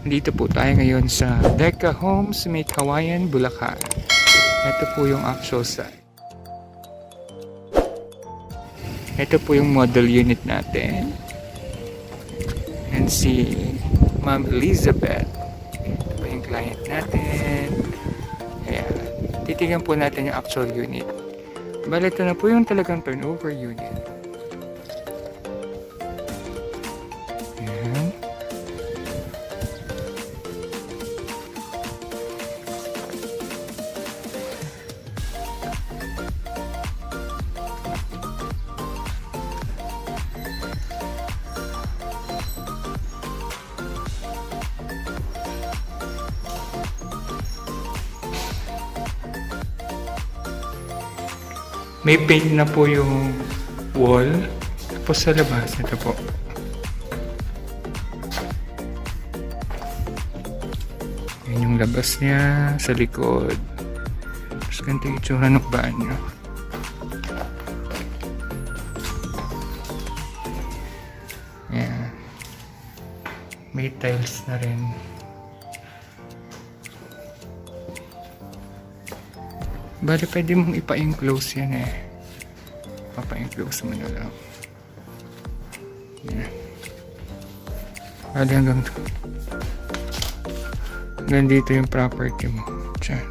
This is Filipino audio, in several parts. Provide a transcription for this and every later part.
Dito po tayo ngayon sa Deca Homes, may Kawayan, Bulacan. Ito po yung actual site. Ito po yung model unit natin. And si Ma'am Elizabeth. Ito po yung client natin. Ayan. Titignan po natin yung actual unit. Bale, ito na po yung talagang turnover unit. Ayan. May paint na po yung wall. Tapos sa labas, ito po. Yan yung labas niya sa likod. Tapos ganito yung itsura ng banyo. Yan. May tiles na rin. Bale, pwede mong ipa-enclose yan eh. Papa-enclose mo na lang. Yan. Bale, hanggang dito yung property mo. Diyan.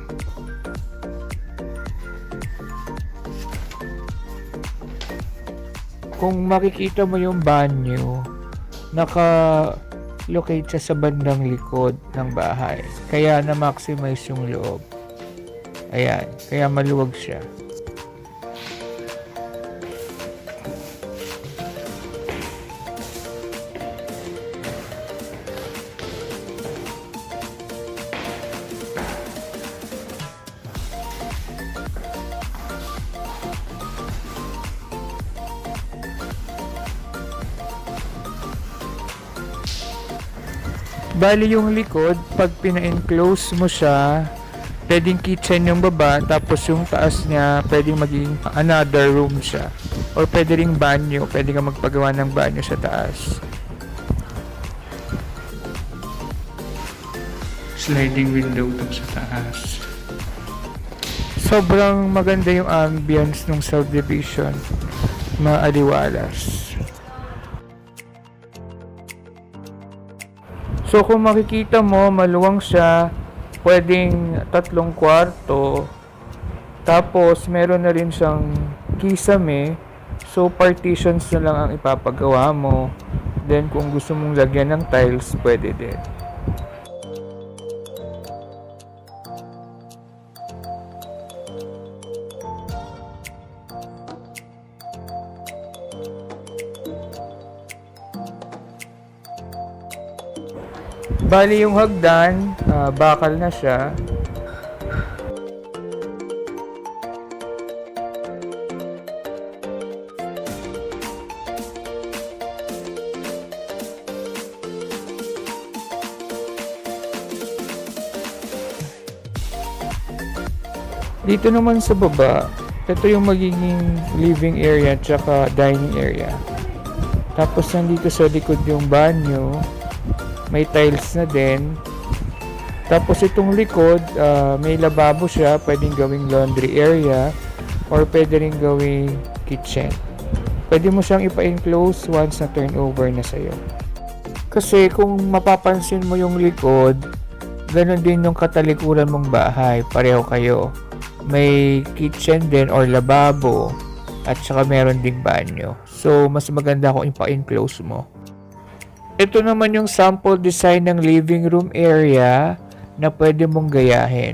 Kung makikita mo yung banyo, naka-locate siya sa bandang likod ng bahay. Kaya na-maximize yung loob. Ayan, kaya maluwag siya. Bali yung likod, pag pina-enclose mo siya, pwedeng kitchen yung baba, tapos yung taas niya, pwedeng maging another room siya. Or pwede ring banyo, pwede ka magpagawa ng banyo sa taas. Sliding window dun sa taas. Sobrang maganda yung ambience ng subdivision. Maaliwalas. So kung makikita mo, maluwang siya. Pwedeng 3 kwarto. Tapos, meron na rin siyang kisame. So, partitions na lang ang ipapagawa mo. Then, kung gusto mong lagyan ng tiles, pwede din. Bali yung hagdan, bakal na siya. Dito naman sa baba, ito yung magiging living area at saka dining area. Tapos nandito sa likod yung banyo. May tiles na din. Tapos itong likod, may lababo siya. Pwedeng gawing laundry area. Or pwede rin gawing kitchen. Pwede mo siyang ipa-enclose once na turnover na sa'yo. Kasi kung mapapansin mo yung likod, ganun din yung katalikuran mong bahay. Pareho kayo. May kitchen din or lababo. At saka meron ding banyo. So, mas maganda kung ipa-enclose mo. Ito naman yung sample design ng living room area na pwede mong gayahin.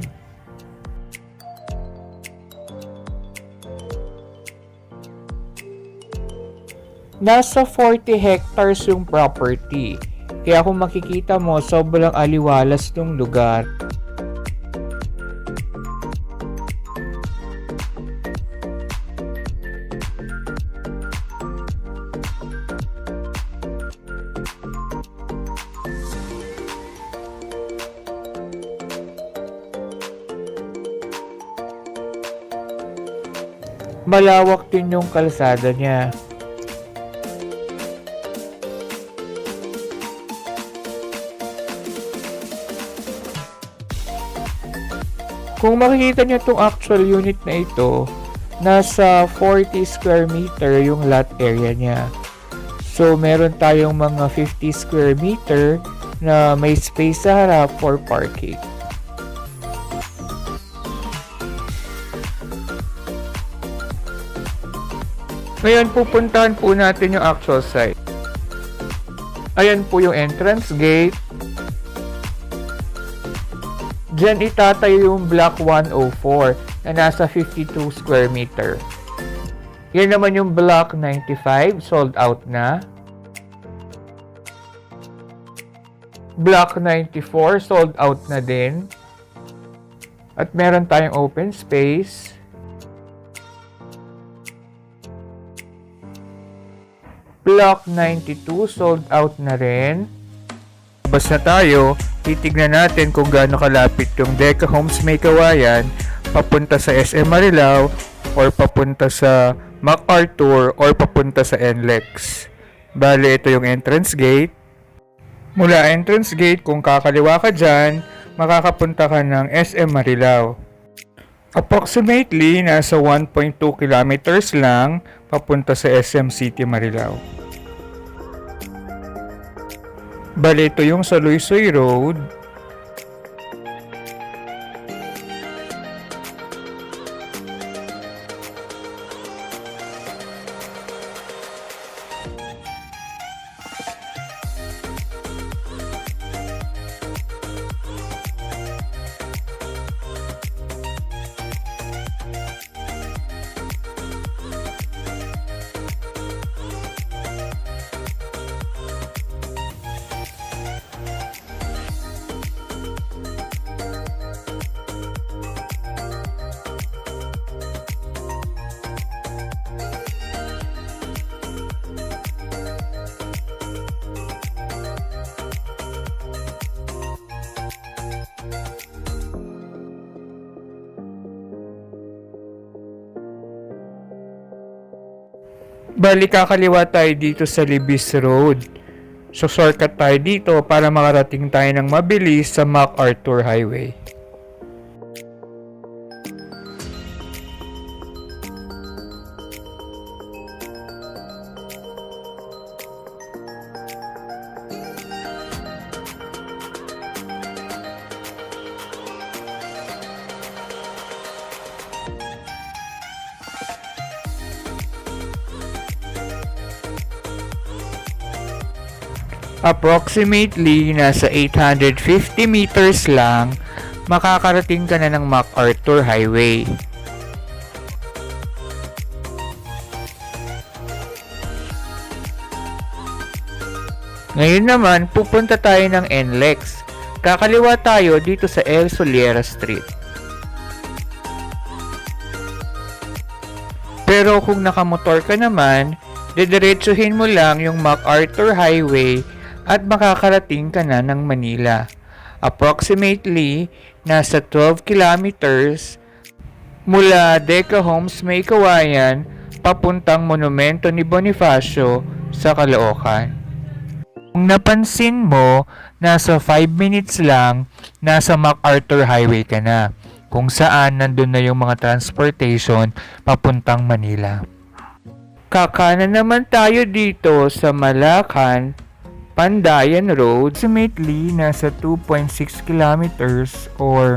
Nasa 40 hectares yung property. Kaya kung makikita mo, sobrang aliwalas ng lugar. malawak din yung kalsada niya. Kung makikita nyo itong actual unit na ito, nasa 40 square meter yung lot area niya. So, meron tayong mga 50 square meter na may space sa harap for parking. Ngayon, pupuntahan po natin yung actual site. Ayan po yung entrance gate. Diyan itatayo yung block 104 na nasa 52 square meter. Yan naman yung block 95, sold out na. Block 94, sold out na din. At meron tayong open space. Block 92, sold out na rin. Labas na tayo, titignan natin kung gaano kalapit yung Deca Homes May Kawayan papunta sa SM Marilao or papunta sa MacArthur or papunta sa NLEX. Bale, ito yung entrance gate. Mula entrance gate, kung kakaliwa ka dyan, makakapunta ka ng SM Marilao. Approximately, nasa 1.2 kilometers lang papunta sa SM City Marilao. Bale, ito yung sa Luisoy Road. Bali, kakaliwa tayo dito sa Libis Road. So, shortcut tayo dito para makarating tayo ng mabilis sa MacArthur Highway. Approximately, nasa 850 meters lang, makakarating ka na ng MacArthur Highway. Ngayon naman, pupunta tayo ng NLEX. Kakaliwa tayo dito sa El Soliera Street. Pero kung nakamotor ka naman, didiretsuhin mo lang yung MacArthur Highway at makakarating ka na ng Manila. Approximately, nasa 12 kilometers mula Deca Homes May Kawayan papuntang Monumento ni Bonifacio sa Caloocan. Kung napansin mo, nasa 5 minutes lang, nasa MacArthur Highway ka na, kung saan nandun na yung mga transportation papuntang Manila. Kakanan naman tayo dito sa Malacan, Pandayan Road. Approximately, nasa 2.6 kilometers or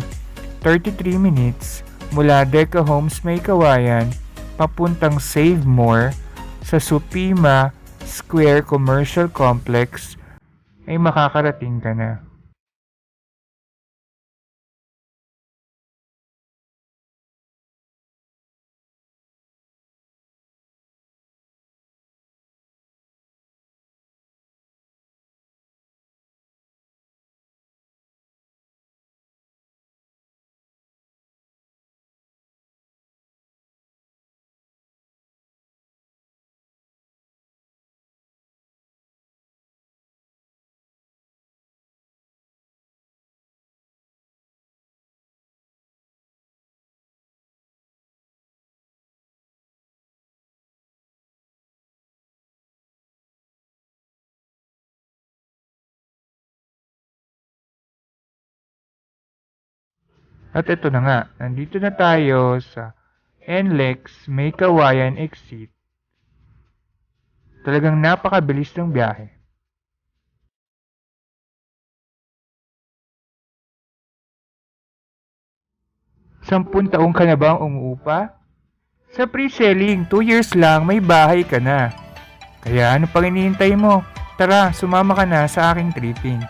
33 minutes mula Deca Homes May Kawayan papuntang Save More sa Supima Square Commercial Complex ay makakarating ka na. At ito na nga, nandito na tayo sa NLEX May Kawayan Exit. Talagang napakabilis ng biyahe. 10 taong ka na bang umuupa? Sa pre-selling, 2 years lang may bahay ka na. Kaya ano pang hinihintay mo? Tara, sumama ka na sa aking tripping.